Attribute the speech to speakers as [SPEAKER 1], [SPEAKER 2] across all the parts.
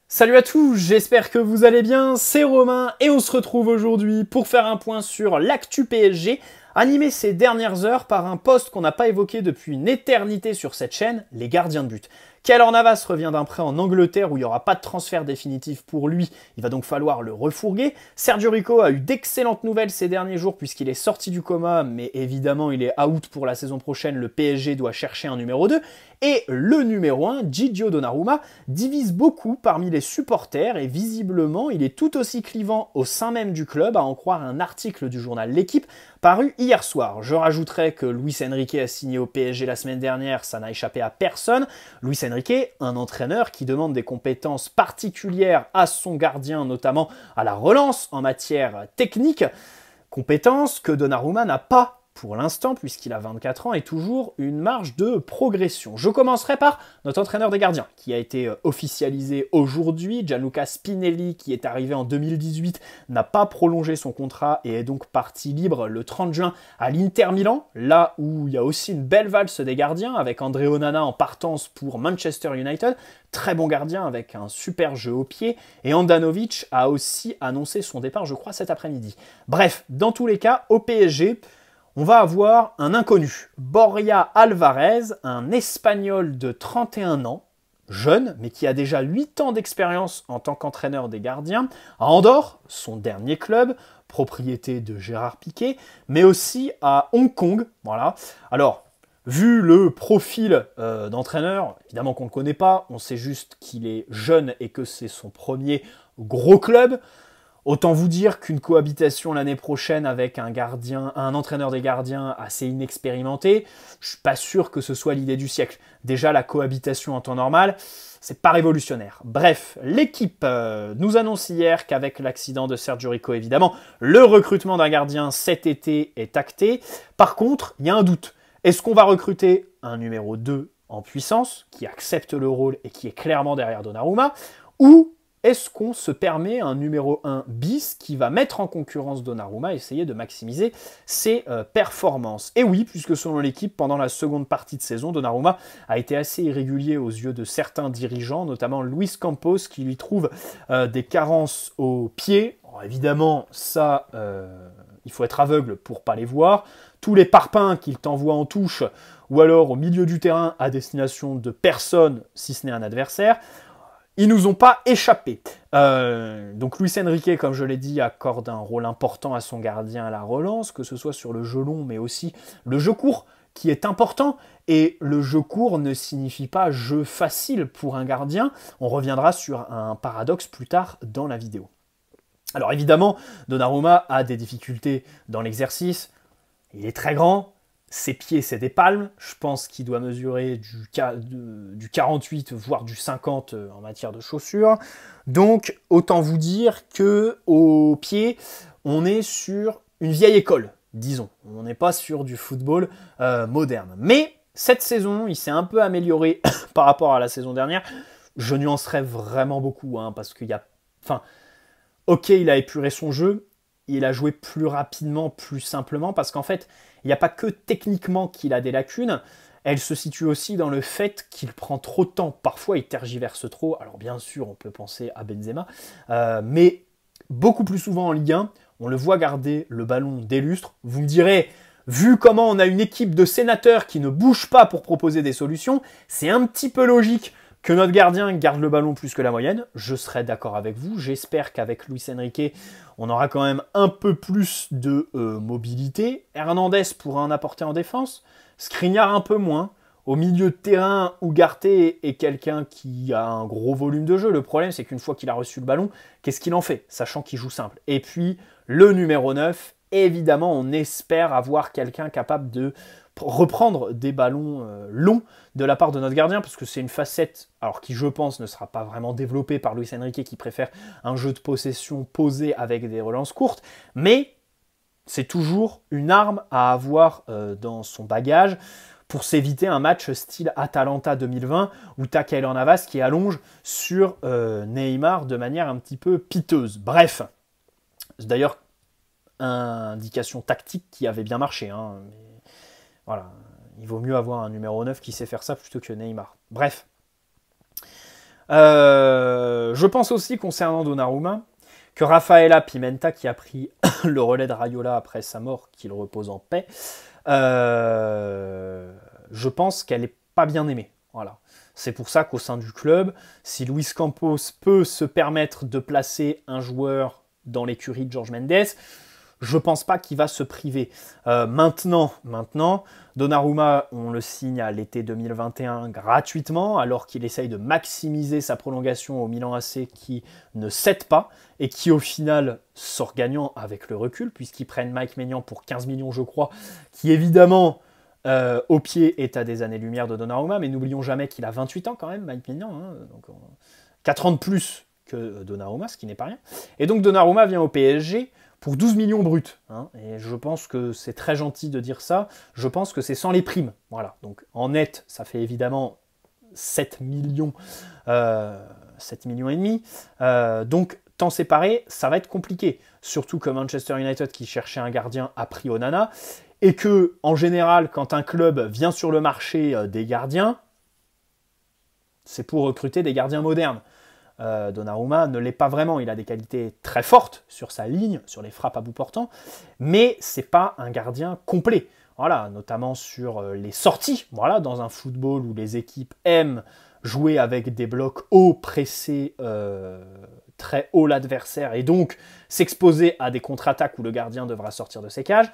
[SPEAKER 1] Salut à tous, j'espère que vous allez bien, c'est Romain et on se retrouve aujourd'hui pour faire un point sur l'actu PSG, animé ces dernières heures par un poste qu'on n'a pas évoqué depuis une éternité sur cette chaîne, les gardiens de but. Keylor Navas revient d'un prêt en Angleterre où il n'y aura pas de transfert définitif pour lui, il va donc falloir le refourguer. Sergio Rico a eu d'excellentes nouvelles ces derniers jours puisqu'il est sorti du coma, mais évidemment il est out pour la saison prochaine, le PSG doit chercher un numéro 2. Et le numéro 1, Gigio Donnarumma, divise beaucoup parmi les supporters et visiblement il est tout aussi clivant au sein même du club, à en croire un article du journal L'Équipe paru hier soir. Je rajouterai que Luis Enrique a signé au PSG la semaine dernière, ça n'a échappé à personne. Luis Enrique, un entraîneur qui demande des compétences particulières à son gardien, notamment à la relance en matière technique, compétences que Donnarumma n'a pas pour l'instant, puisqu'il a 24 ans, et toujours une marge de progression. Je commencerai par notre entraîneur des gardiens, qui a été officialisé aujourd'hui. Gianluca Spinelli, qui est arrivé en 2018, n'a pas prolongé son contrat et est donc parti libre le 30 juin à l'Inter Milan, là où il y a aussi une belle valse des gardiens, avec André Onana en partance pour Manchester United, très bon gardien avec un super jeu au pied, et Handanovic a aussi annoncé son départ, je crois, cet après-midi. Bref, dans tous les cas, au PSG, on va avoir un inconnu, Borja Alvarez, un Espagnol de 31 ans, jeune, mais qui a déjà 8 ans d'expérience en tant qu'entraîneur des gardiens, à Andorre, son dernier club, propriété de Gérard Piqué, mais aussi à Hong Kong. Voilà. Alors, vu le profil d'entraîneur, évidemment qu'on ne le connaît pas, on sait juste qu'il est jeune et que c'est son premier gros club. Autant vous dire qu'une cohabitation l'année prochaine avec un entraîneur des gardiens assez inexpérimenté, je suis pas sûr que ce soit l'idée du siècle. Déjà, la cohabitation en temps normal, c'est pas révolutionnaire. Bref, l'équipe nous annonce hier qu'avec l'accident de Sergio Rico, évidemment, le recrutement d'un gardien cet été est acté. Par contre, il y a un doute. Est-ce qu'on va recruter un numéro 2 en puissance, qui accepte le rôle et qui est clairement derrière Donnarumma, ou est-ce qu'on se permet un numéro 1 bis qui va mettre en concurrence Donnarumma et essayer de maximiser ses performances? Et oui, puisque selon l'équipe, pendant la seconde partie de saison, Donnarumma a été assez irrégulier aux yeux de certains dirigeants, notamment Luis Campos, qui lui trouve des carences au pied. Alors, évidemment, ça, il faut être aveugle pour pas les voir. Tous les parpaings qu'il t'envoie en touche, ou alors au milieu du terrain à destination de personne, si ce n'est un adversaire, ils nous ont pas échappé. Donc Luis Enrique, comme je l'ai dit, accorde un rôle important à son gardien à la relance, que ce soit sur le jeu long, mais aussi le jeu court, qui est important. Et le jeu court ne signifie pas jeu facile pour un gardien. On reviendra sur un paradoxe plus tard dans la vidéo. Alors évidemment, Donnarumma a des difficultés dans l'exercice. Il est très grand. Ses pieds, c'est des palmes. Je pense qu'il doit mesurer du 48, voire du 50 en matière de chaussures. Donc, autant vous dire que au pied, on est sur une vieille école, disons. On n'est pas sur du football moderne. Mais cette saison, il s'est un peu amélioré par rapport à la saison dernière. Je nuancerais vraiment beaucoup, hein, parce qu'il y a... Enfin, ok, il a épuré son jeu. Il a joué plus rapidement, plus simplement, parce qu'en fait, il n'y a pas que techniquement qu'il a des lacunes, elle se situe aussi dans le fait qu'il prend trop de temps. Parfois, il tergiverse trop. Alors bien sûr, on peut penser à Benzema, mais beaucoup plus souvent en Ligue 1, on le voit garder le ballon des lustres. Vous me direz, vu comment on a une équipe de sénateurs qui ne bouge pas pour proposer des solutions, c'est un petit peu logique que notre gardien garde le ballon plus que la moyenne. Je serai d'accord avec vous. J'espère qu'avec Luis Enrique, on aura quand même un peu plus de mobilité. Hernandez pourra en apporter en défense. Skriniar un peu moins. Au milieu de terrain, Ugarte est quelqu'un qui a un gros volume de jeu. Le problème, c'est qu'une fois qu'il a reçu le ballon, qu'est-ce qu'il en fait, sachant qu'il joue simple? Et puis, le numéro 9, évidemment, on espère avoir quelqu'un capable de reprendre des ballons longs de la part de notre gardien, parce que c'est une facette, alors qui je pense ne sera pas vraiment développée par Luis Enrique, qui préfère un jeu de possession posé avec des relances courtes, mais c'est toujours une arme à avoir dans son bagage pour s'éviter un match style Atalanta 2020 où t'as Keylor Navas qui allonge sur Neymar de manière un petit peu piteuse. Bref, c'est d'ailleurs une indication tactique qui avait bien marché, hein, mais voilà, il vaut mieux avoir un numéro 9 qui sait faire ça plutôt que Neymar. Bref. Je Je pense aussi, concernant Donnarumma, que Rafaela Pimenta, qui a pris le relais de Raiola après sa mort, qu'il repose en paix, je pense qu'elle n'est pas bien aimée. Voilà. C'est pour ça qu'au sein du club, si Luis Campos peut se permettre de placer un joueur dans l'écurie de Jorge Mendes, je pense pas qu'il va se priver. Maintenant, Donnarumma, on le signe à l'été 2021 gratuitement, alors qu'il essaye de maximiser sa prolongation au Milan AC qui ne cède pas et qui au final sort gagnant avec le recul, puisqu'ils prennent Mike Maignan pour 15 millions, je crois, qui évidemment, au pied, est à des années-lumière de Donnarumma, mais n'oublions jamais qu'il a 28 ans quand même, Mike Maignan, hein, donc 4 ans de plus que Donnarumma, ce qui n'est pas rien. Et donc Donnarumma vient au PSG pour 12 millions bruts. Hein, et je pense que c'est très gentil de dire ça. Je pense que c'est sans les primes. Voilà. Donc en net, ça fait évidemment 7 millions, 7 millions et demi. Donc temps séparé, ça va être compliqué. Surtout que Manchester United, qui cherchait un gardien, a pris Onana. Et que, en général, quand un club vient sur le marché des gardiens, c'est pour recruter des gardiens modernes. Donnarumma ne l'est pas vraiment, il a des qualités très fortes sur sa ligne, sur les frappes à bout portant, mais c'est pas un gardien complet. Voilà, notamment sur les sorties, voilà, dans un football où les équipes aiment jouer avec des blocs hauts, pressés très haut l'adversaire, et donc s'exposer à des contre-attaques où le gardien devra sortir de ses cages.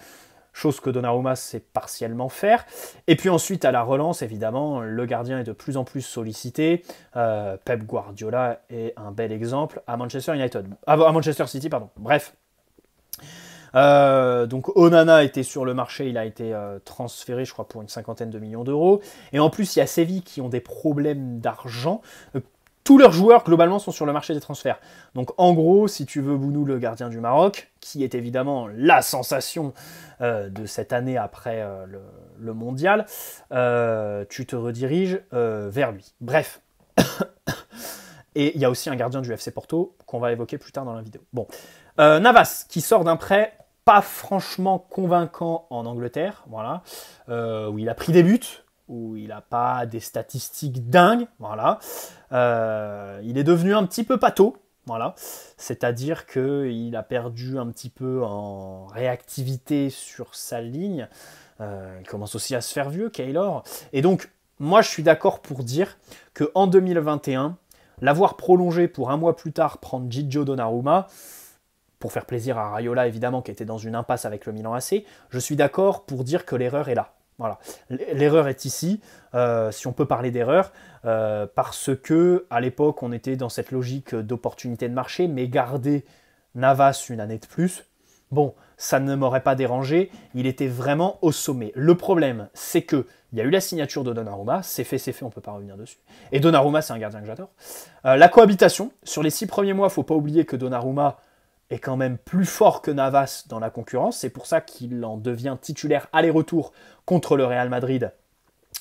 [SPEAKER 1] Chose que Donnarumma sait partiellement faire. Et puis ensuite, à la relance, évidemment, le gardien est de plus en plus sollicité. Pep Guardiola est un bel exemple à Manchester City, pardon. Bref. Donc Onana était sur le marché, il a été transféré, je crois, pour une 50aine de millions d'euros. Et en plus, il y a Séville qui ont des problèmes d'argent. Tous leurs joueurs, globalement, sont sur le marché des transferts. Donc, en gros, si tu veux, Bounou, le gardien du Maroc, qui est évidemment la sensation de cette année après le mondial, tu te rediriges vers lui. Bref. Et il y a aussi un gardien du FC Porto qu'on va évoquer plus tard dans la vidéo. Bon. Navas, qui sort d'un prêt pas franchement convaincant en Angleterre, voilà, où il a pris des buts, où il n'a pas des statistiques dingues, voilà. Il est devenu un petit peu pâteau, voilà. C'est-à-dire qu'il a perdu un petit peu en réactivité sur sa ligne. Il commence aussi à se faire vieux, Keylor. Et donc, moi, je suis d'accord pour dire qu'en 2021, l'avoir prolongé pour un mois plus tard, prendre Gigio Donnarumma, pour faire plaisir à Raiola, évidemment, qui était dans une impasse avec le Milan AC, je suis d'accord pour dire que l'erreur est là. Voilà. L'erreur est ici, si on peut parler d'erreur, parce que à l'époque, on était dans cette logique d'opportunité de marché, mais garder Navas une année de plus, bon, ça ne m'aurait pas dérangé, il était vraiment au sommet. Le problème, c'est qu'il y a eu la signature de Donnarumma, c'est fait, on ne peut pas revenir dessus. Et Donnarumma, c'est un gardien que j'adore. La cohabitation, sur les 6 premiers mois, il ne faut pas oublier que Donnarumma est quand même plus fort que Navas dans la concurrence. C'est pour ça qu'il en devient titulaire aller-retour contre le Real Madrid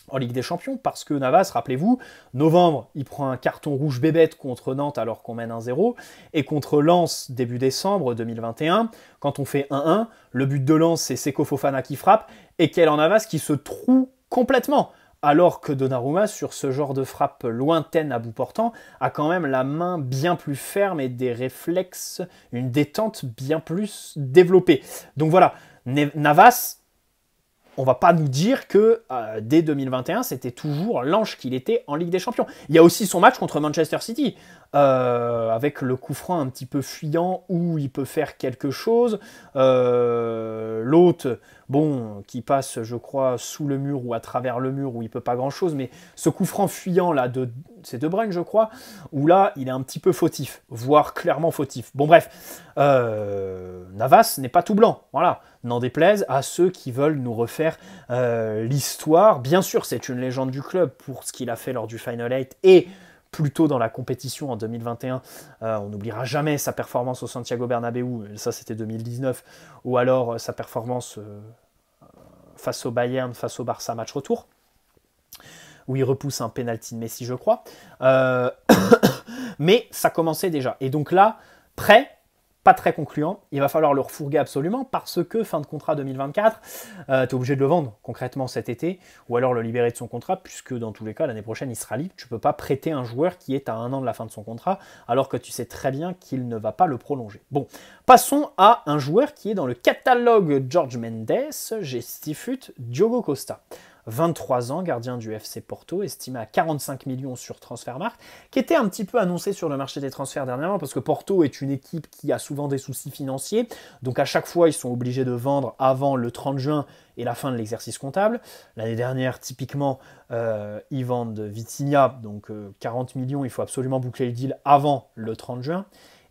[SPEAKER 1] en Ligue des Champions, parce que Navas, rappelez-vous, novembre, il prend un carton rouge bébête contre Nantes alors qu'on mène 1-0, et contre Lens début décembre 2021, quand on fait 1-1, le but de Lens, c'est Seko Fofana qui frappe, et Keylor Navas qui se troue complètement. Alors que Donnarumma, sur ce genre de frappe lointaine à bout portant, a quand même la main bien plus ferme et des réflexes, une détente bien plus développée. Donc voilà, Navas, on va pas nous dire que dès 2021, c'était toujours l'ange qu'il était en Ligue des Champions. Il y a aussi son match contre Manchester City, avec le coup franc un petit peu fuyant où il peut faire quelque chose. L'autre, bon, qui passe, je crois, sous le mur ou à travers le mur où il peut pas grand-chose, mais ce coup franc fuyant là, c'est De Bruyne, je crois, où là, il est un petit peu fautif, voire clairement fautif. Bon bref, Navas n'est pas tout blanc, voilà. N'en déplaise à ceux qui veulent nous refaire l'histoire. Bien sûr, c'est une légende du club pour ce qu'il a fait lors du Final 8 et plus tôt dans la compétition en 2021. On n'oubliera jamais sa performance au Santiago Bernabéu, ça c'était 2019, ou alors sa performance face au Bayern, face au Barça match retour, où il repousse un penalty de Messi, je crois. Mais ça commençait déjà. Et donc là, prêt, pas très concluant. Il va falloir le refourguer absolument parce que fin de contrat 2024, tu es obligé de le vendre concrètement cet été ou alors le libérer de son contrat puisque dans tous les cas, l'année prochaine, il sera libre. Tu ne peux pas prêter un joueur qui est à 1 an de la fin de son contrat alors que tu sais très bien qu'il ne va pas le prolonger. Bon, passons à un joueur qui est dans le catalogue Jorge Mendes, gestifut Diogo Costa. 23 ans, gardien du FC Porto, estimé à 45 millions sur Transfermarkt, qui était un petit peu annoncé sur le marché des transferts dernièrement, parce que Porto est une équipe qui a souvent des soucis financiers, donc à chaque fois ils sont obligés de vendre avant le 30 juin et la fin de l'exercice comptable. L'année dernière, typiquement, ils vendent Vitinha, donc 40 millions, il faut absolument boucler le deal avant le 30 juin.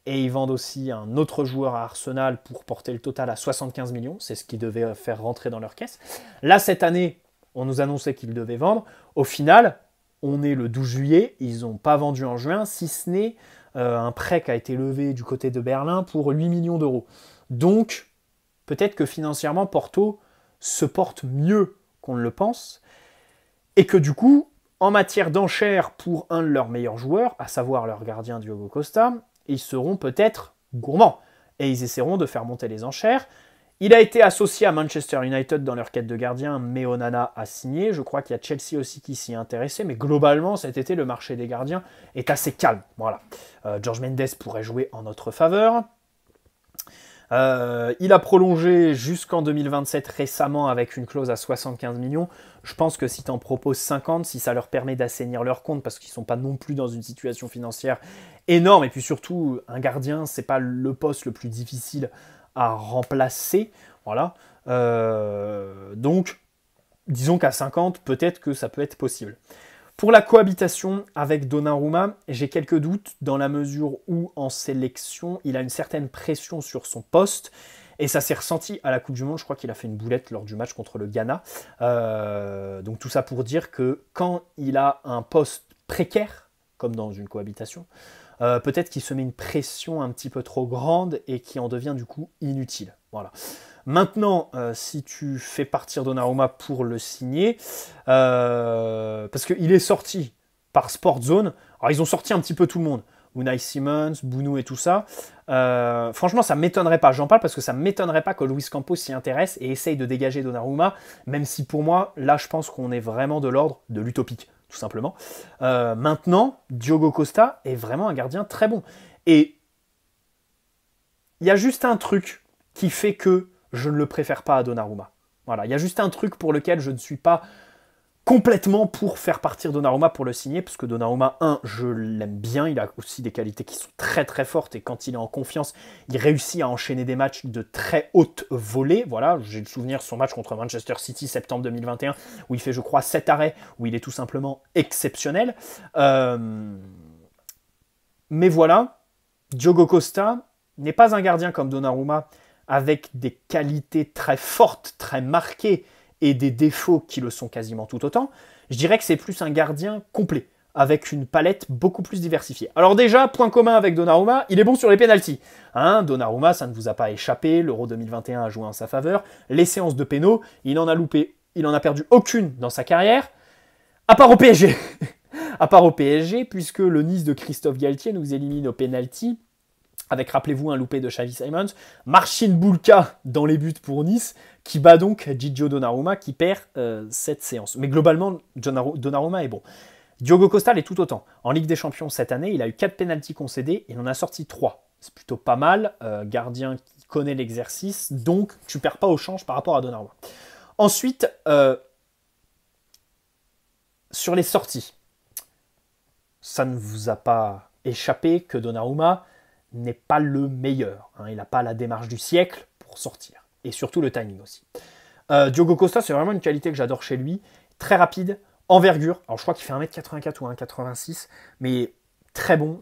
[SPEAKER 1] Et ils vendent aussi un autre joueur à Arsenal pour porter le total à 75 millions, c'est ce qu'ils devaient faire rentrer dans leur caisse. Là, cette année, on nous annonçait qu'ils devaient vendre. Au final, on est le 12 juillet, ils n'ont pas vendu en juin, si ce n'est un prêt qui a été levé du côté de Berlin pour 8 millions d'euros. Donc, peut-être que financièrement, Porto se porte mieux qu'on ne le pense, et que du coup, en matière d'enchères pour un de leurs meilleurs joueurs, à savoir leur gardien Diogo Costa, ils seront peut-être gourmands, et ils essaieront de faire monter les enchères. Il a été associé à Manchester United dans leur quête de gardien, mais Onana a signé. Je crois qu'il y a Chelsea aussi qui s'y est intéressé, mais globalement, cet été, le marché des gardiens est assez calme. Voilà. Jorge Mendes pourrait jouer en notre faveur. Il a prolongé jusqu'en 2027 récemment avec une clause à 75 millions. Je pense que si tu en proposes 50, si ça leur permet d'assainir leur compte, parce qu'ils ne sont pas non plus dans une situation financière énorme, et puis surtout, un gardien, c'est pas le poste le plus difficile à remplacer, voilà. Donc, disons qu'à 50, peut-être que ça peut être possible. Pour la cohabitation avec Donnarumma, j'ai quelques doutes dans la mesure où, en sélection, il a une certaine pression sur son poste, et ça s'est ressenti à la Coupe du Monde. Je crois qu'il a fait une boulette lors du match contre le Ghana. Donc tout ça pour dire que quand il a un poste précaire, comme dans une cohabitation, peut-être qu'il se met une pression un petit peu trop grande et qui en devient du coup inutile. Voilà. Maintenant, si tu fais partir Donnarumma pour le signer, parce qu'il est sorti par Sport Zone, alors ils ont sorti un petit peu tout le monde, Unai Simons, Bounou et tout ça. Franchement, ça ne m'étonnerait pas. J'en parle parce que ça ne m'étonnerait pas que Luis Campos s'y intéresse et essaye de dégager Donnarumma, même si pour moi, là, je pense qu'on est vraiment de l'ordre de l'utopique, tout simplement. Maintenant, Diogo Costa est vraiment un gardien très bon. Et il y a juste un truc qui fait que je ne le préfère pas à Donnarumma. Voilà, il y a juste un truc pour lequel je ne suis pas complètement pour faire partir Donnarumma pour le signer, parce que Donnarumma, je l'aime bien, il a aussi des qualités qui sont très très fortes, et quand il est en confiance, il réussit à enchaîner des matchs de très haute volée. Voilà, j'ai le souvenir de son match contre Manchester City, septembre 2021, où il fait, je crois, 7 arrêts, où il est tout simplement exceptionnel. Mais voilà, Diogo Costa n'est pas un gardien comme Donnarumma, avec des qualités très fortes, très marquées, et des défauts qui le sont quasiment tout autant. Je dirais que c'est plus un gardien complet, avec une palette beaucoup plus diversifiée. Alors déjà, point commun avec Donnarumma, il est bon sur les pénaltys. Hein, Donnarumma, ça ne vous a pas échappé, l'Euro 2021 a joué en sa faveur. Les séances de pénaux, il en a perdu aucune dans sa carrière, à part au PSG. À part au PSG, puisque le Nice de Christophe Galtier nous élimine au pénalty, avec, rappelez-vous, un loupé de Xavi Simons, Marcin Bulka dans les buts pour Nice, qui bat donc Gigio Donnarumma, qui perd cette séance. Mais globalement, Donnarumma est bon. Diogo Costa l'est tout autant. En Ligue des Champions cette année, il a eu 4 pénaltys concédés, il en a sorti 3. C'est plutôt pas mal, gardien qui connaît l'exercice, donc tu perds pas au change par rapport à Donnarumma. Ensuite, sur les sorties, ça ne vous a pas échappé que Donnarumma n'est pas le meilleur. Hein. Il n'a pas la démarche du siècle pour sortir. Et surtout le timing aussi. Diogo Costa, c'est vraiment une qualité que j'adore chez lui. Très rapide, envergure. Alors je crois qu'il fait 1m84 ou 1m86, mais très bon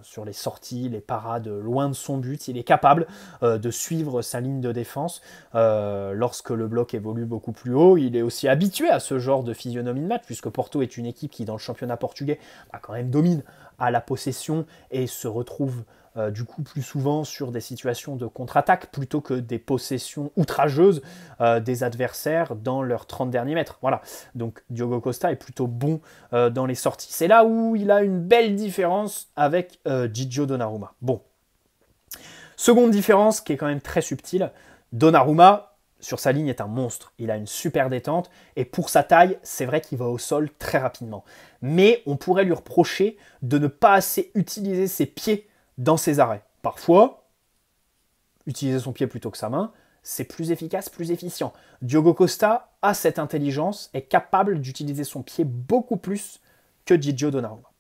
[SPEAKER 1] sur les sorties, les parades loin de son but. Il est capable de suivre sa ligne de défense lorsque le bloc évolue beaucoup plus haut. Il est aussi habitué à ce genre de physionomie de match, puisque Porto est une équipe qui, dans le championnat portugais, quand même domine à la possession et se retrouve du coup plus souvent sur des situations de contre-attaque plutôt que des possessions outrageuses des adversaires dans leurs 30 derniers mètres. Voilà. Donc Diogo Costa est plutôt bon dans les sorties. C'est là où il a une belle différence avec Gigio Donnarumma. Bon. Seconde différence qui est quand même très subtile, Donnarumma, sur sa ligne, est un monstre. Il a une super détente et pour sa taille, c'est vrai qu'il va au sol très rapidement. Mais on pourrait lui reprocher de ne pas assez utiliser ses pieds dans ses arrêts. Parfois, utiliser son pied plutôt que sa main, c'est plus efficace, plus efficient. Diogo Costa a cette intelligence, est capable d'utiliser son pied beaucoup plus que Gigio Donnarumma.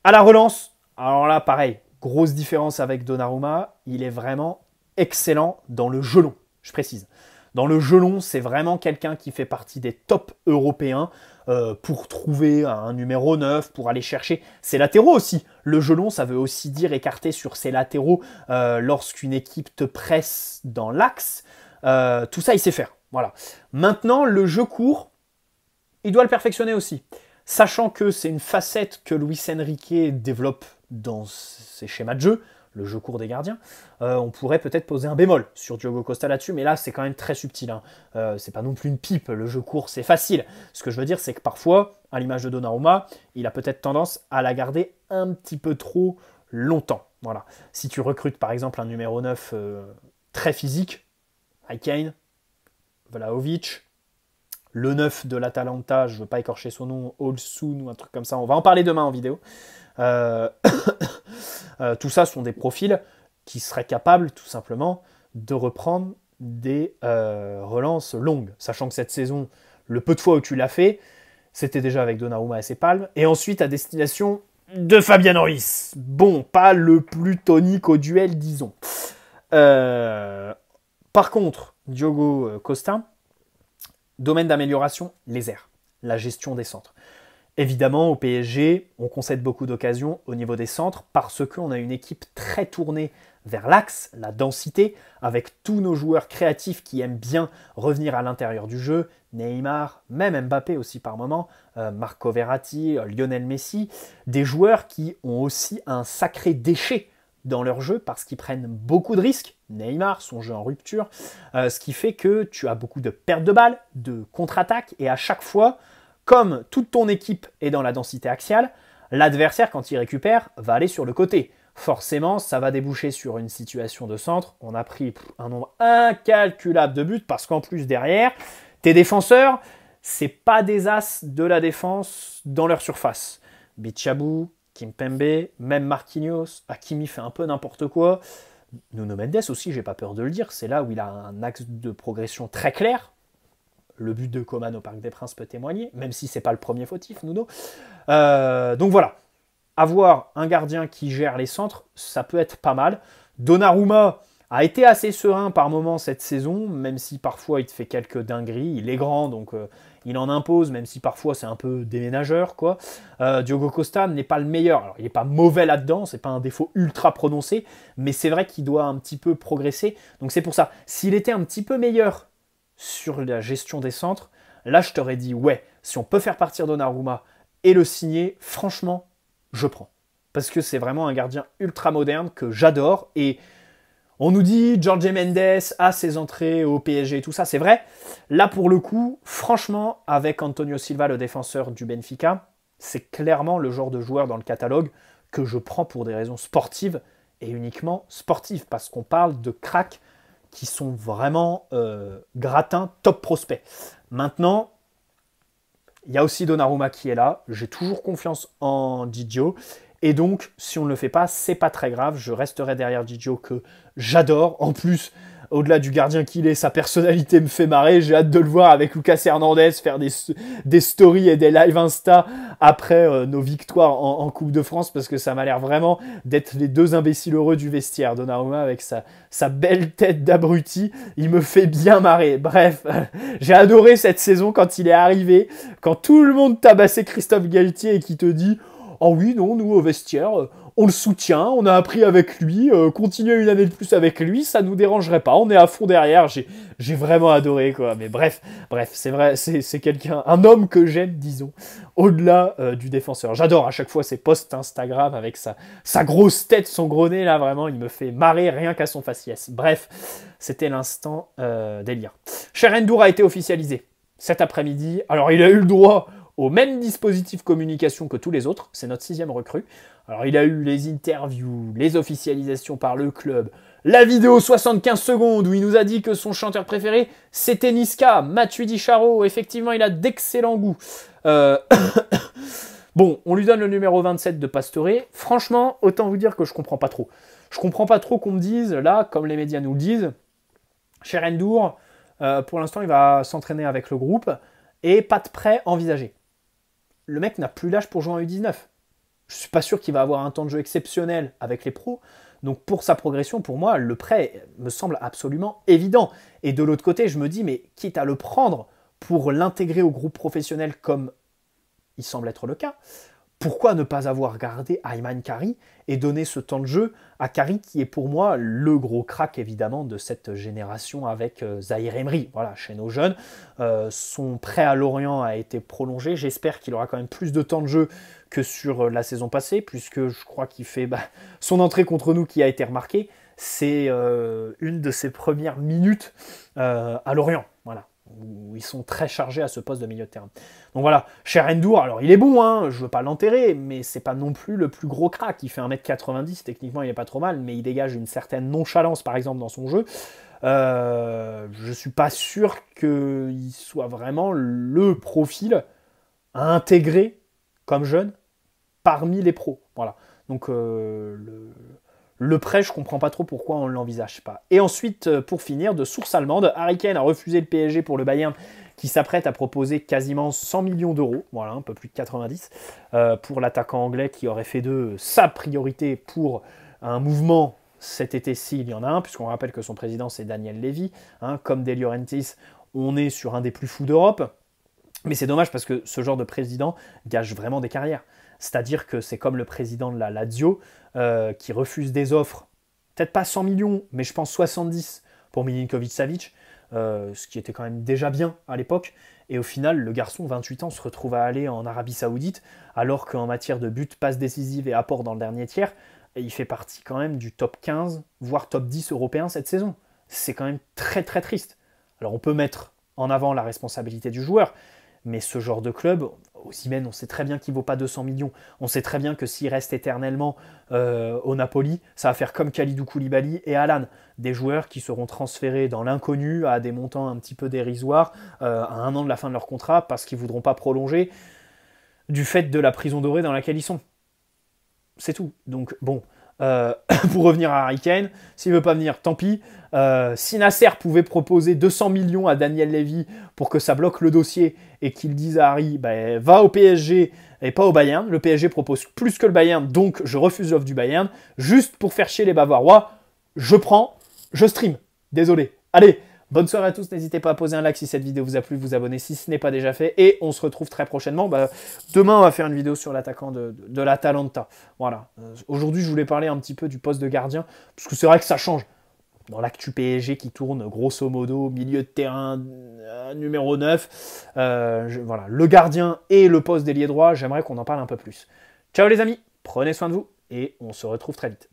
[SPEAKER 1] À la relance, alors là, pareil, grosse différence avec Donnarumma, il est vraiment excellent dans le jeu long, je précise. Dans le jeu long, c'est vraiment quelqu'un qui fait partie des tops européens pour trouver un numéro 9, pour aller chercher ses latéraux aussi. Le jeu long, ça veut aussi dire écarter sur ses latéraux lorsqu'une équipe te presse dans l'axe. Tout ça, il sait faire. Voilà. Maintenant, le jeu court, il doit le perfectionner aussi. Sachant que c'est une facette que Luis Enrique développe dans ses schémas de jeu, le jeu court des gardiens, on pourrait peut-être poser un bémol sur Diogo Costa là-dessus, mais là c'est quand même très subtil. C'est pas non plus une pipe, le jeu court c'est facile. Ce que je veux dire c'est que parfois, à l'image de Donnarumma, il a peut-être tendance à la garder un petit peu trop longtemps. Voilà. Si tu recrutes par exemple un numéro 9 très physique, Kane, Vlahovic, le 9 de l'Atalanta, je ne veux pas écorcher son nom, Olsun ou un truc comme ça, on va en parler demain en vidéo. Tout ça sont des profils qui seraient capables tout simplement de reprendre des relances longues, sachant que cette saison, le peu de fois où tu l'as fait, c'était déjà avec Donnarumma et ses palmes, et ensuite à destination de Fabian Ruiz. Bon, pas le plus tonique au duel, disons. Par contre, Diogo Costa, domaine d'amélioration, les airs, la gestion des centres. Évidemment, au PSG, on concède beaucoup d'occasions au niveau des centres parce qu'on a une équipe très tournée vers l'axe, la densité, avec tous nos joueurs créatifs qui aiment bien revenir à l'intérieur du jeu, Neymar, même Mbappé aussi par moment, Marco Verratti, Lionel Messi, des joueurs qui ont aussi un sacré déchet dans leur jeu parce qu'ils prennent beaucoup de risques. Neymar, son jeu en rupture, ce qui fait que tu as beaucoup de pertes de balles, de contre-attaques, et à chaque fois, comme toute ton équipe est dans la densité axiale, l'adversaire, quand il récupère, va aller sur le côté. Forcément, ça va déboucher sur une situation de centre. On a pris un nombre incalculable de buts parce qu'en plus, derrière, tes défenseurs, c'est pas des as de la défense dans leur surface. Bichabou, Kimpembe, même Marquinhos, Hakimi fait un peu n'importe quoi. Nuno Mendes aussi, j'ai pas peur de le dire, c'est là où il a un axe de progression très clair. Le but de Coman au Parc des Princes peut témoigner, même si c'est pas le premier fautif, Nuno. Donc voilà, avoir un gardien qui gère les centres, ça peut être pas mal. Donnarumma a été assez serein par moments cette saison, même si parfois il te fait quelques dingueries. Il est grand, donc il en impose, même si parfois c'est un peu déménageur, quoi. Diogo Costa n'est pas le meilleur. Alors, il n'est pas mauvais là-dedans, c'est pas un défaut ultra prononcé, mais c'est vrai qu'il doit un petit peu progresser. Donc c'est pour ça, s'il était un petit peu meilleur sur la gestion des centres, là je t'aurais dit, ouais, si on peut faire partir Donnarumma et le signer, franchement, je prends. Parce que c'est vraiment un gardien ultra moderne que j'adore, et on nous dit Jorge Mendes a ses entrées au PSG et tout ça, c'est vrai. Là, pour le coup, franchement, avec Antonio Silva, le défenseur du Benfica, c'est clairement le genre de joueur dans le catalogue que je prends pour des raisons sportives et uniquement sportives, parce qu'on parle de cracks qui sont vraiment gratins, top prospects. Maintenant, il y a aussi Donnarumma qui est là. J'ai toujours confiance en Gigio. Et donc, si on ne le fait pas, c'est pas très grave. Je resterai derrière Gigio que j'adore. En plus, au-delà du gardien qu'il est, sa personnalité me fait marrer. J'ai hâte de le voir avec Lucas Hernandez faire des stories et des live Insta après nos victoires en Coupe de France, parce que ça m'a l'air vraiment d'être les deux imbéciles heureux du vestiaire. Donnarumma avec sa belle tête d'abruti, il me fait bien marrer. Bref, j'ai adoré cette saison quand il est arrivé, quand tout le monde tabassait Christophe Galtier et qui te dit « Oh oui, non, nous au vestiaire, on le soutient, on a appris avec lui, continuer une année de plus avec lui, ça nous dérangerait pas, on est à fond derrière. » J'ai vraiment adoré, quoi. Mais bref, c'est vrai, c'est quelqu'un, un homme que j'aime, disons, au-delà du défenseur. J'adore à chaque fois ses posts Instagram avec sa grosse tête, son gros nez, là, vraiment, il me fait marrer rien qu'à son faciès. Bref, c'était l'instant délire. Cher Ndour a été officialisé cet après-midi. Alors, il a eu le droit au même dispositif communication que tous les autres. C'est notre 6e recrue. Alors, il a eu les interviews, les officialisations par le club, la vidéo 75 secondes où il nous a dit que son chanteur préféré, c'était Niska, Matuidi Charo. Effectivement, il a d'excellents goûts. Bon, on lui donne le numéro 27 de Pastore. Franchement, autant vous dire que je comprends pas trop. Je comprends pas trop qu'on me dise, là, comme les médias nous le disent, Cher N'Dour, pour l'instant, il va s'entraîner avec le groupe et pas de prêt envisagé. Le mec n'a plus l'âge pour jouer en U19. Je suis pas sûr qu'il va avoir un temps de jeu exceptionnel avec les pros. Donc pour sa progression, pour moi, le prêt me semble absolument évident. Et de l'autre côté, je me dis, mais quitte à le prendre pour l'intégrer au groupe professionnel comme il semble être le cas, pourquoi ne pas avoir gardé Ayman Kari et donner ce temps de jeu à Kari qui est pour moi le gros crack évidemment de cette génération avec Zahir Emery. Voilà, chez nos jeunes, son prêt à Lorient a été prolongé. J'espère qu'il aura quand même plus de temps de jeu que sur la saison passée, puisque je crois qu'il fait son entrée contre nous qui a été remarquée. C'est une de ses premières minutes à Lorient. Voilà, où ils sont très chargés à ce poste de milieu de terrain. Donc voilà, Cher N'Dour, alors il est bon, hein, je veux pas l'enterrer, mais c'est pas non plus le plus gros crack. Il fait 1m90, techniquement il est pas trop mal, mais il dégage une certaine nonchalance par exemple dans son jeu. Je suis pas sûr qu'il soit vraiment le profil à intégrer comme jeune parmi les pros. Voilà. Donc le prêt, je comprends pas trop pourquoi on ne l'envisage pas. Et ensuite, pour finir, de source allemande, Harry Kane a refusé le PSG pour le Bayern qui s'apprête à proposer quasiment 100 millions d'euros, voilà, un peu plus de 90, pour l'attaquant anglais qui aurait fait d'eux sa priorité pour un mouvement cet été-ci, il y en a un, puisqu'on rappelle que son président c'est Daniel Levy, hein, comme De Laurentiis, on est sur un des plus fous d'Europe, mais c'est dommage parce que ce genre de président gage vraiment des carrières. C'est-à-dire que c'est comme le président de la Lazio qui refuse des offres, peut-être pas 100 millions, mais je pense 70 pour Milinkovic-Savic, ce qui était quand même déjà bien à l'époque. Et au final, le garçon, 28 ans, se retrouve à aller en Arabie Saoudite, alors qu'en matière de buts, passes décisives et apports dans le dernier tiers, il fait partie quand même du top 15, voire top 10 européen cette saison. C'est quand même très très triste. Alors on peut mettre en avant la responsabilité du joueur, mais ce genre de club, Osimhen, on sait très bien qu'il ne vaut pas 200 millions. On sait très bien que s'il reste éternellement au Napoli, ça va faire comme Kalidou Koulibaly et Alan. Des joueurs qui seront transférés dans l'inconnu à des montants un petit peu dérisoires à un an de la fin de leur contrat parce qu'ils ne voudront pas prolonger du fait de la prison dorée dans laquelle ils sont. C'est tout. Donc bon, pour revenir à Harry Kane, s'il ne veut pas venir, tant pis. Si Nasser pouvait proposer 200 millions à Daniel Levy pour que ça bloque le dossier et qu'il dise à Harry, va au PSG et pas au Bayern. Le PSG propose plus que le Bayern, donc je refuse l'offre du Bayern. Juste pour faire chier les Bavarois, je prends, je stream. Désolé. Allez, bonne soirée à tous. N'hésitez pas à poser un like si cette vidéo vous a plu, vous abonner si ce n'est pas déjà fait. Et on se retrouve très prochainement. Demain, on va faire une vidéo sur l'attaquant de l'Atalanta. Voilà. Aujourd'hui, je voulais parler un petit peu du poste de gardien, parce que c'est vrai que ça change. Dans l'actu PSG qui tourne grosso modo, milieu de terrain numéro 9. Voilà, le gardien et le poste d'ailier droit, j'aimerais qu'on en parle un peu plus. Ciao les amis, prenez soin de vous et on se retrouve très vite.